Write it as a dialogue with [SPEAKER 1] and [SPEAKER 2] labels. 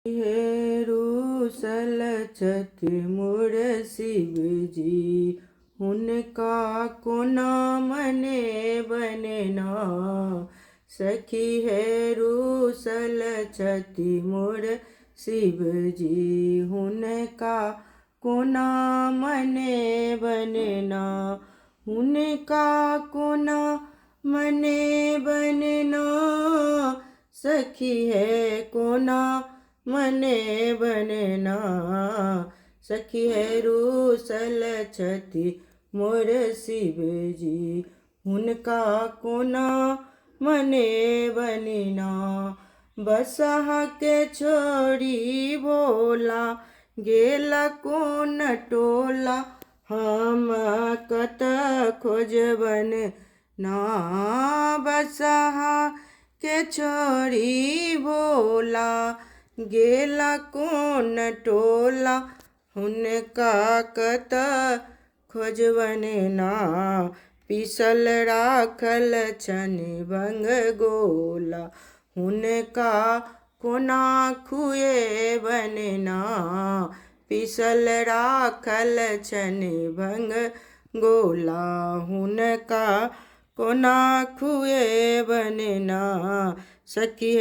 [SPEAKER 1] हे रूसल छथि मोर शिव जी, हुनका कोना मने बनना। सखी हे रूसल छथि मोर शिव जी, हुनका कोना मने बनना। हुनका कोना मने बनना, सखी है कोना मने बनना। सखी है रूसल छथि मोर शिव जी, हुनका कोना मने बनना। बसहा के छोड़ी भोला गेला कोन टोला, हम कत खोजबन ना। बसहा के छोड़ी भोला गेला कोन टोला, हुनका कत खोजबन ना। पीसल राखल छनि भंग गोला, हुनका कोना खुएबन ना। पीसल राखल छनि भंग गोला, हुनका कोना खुएबन ना। सखी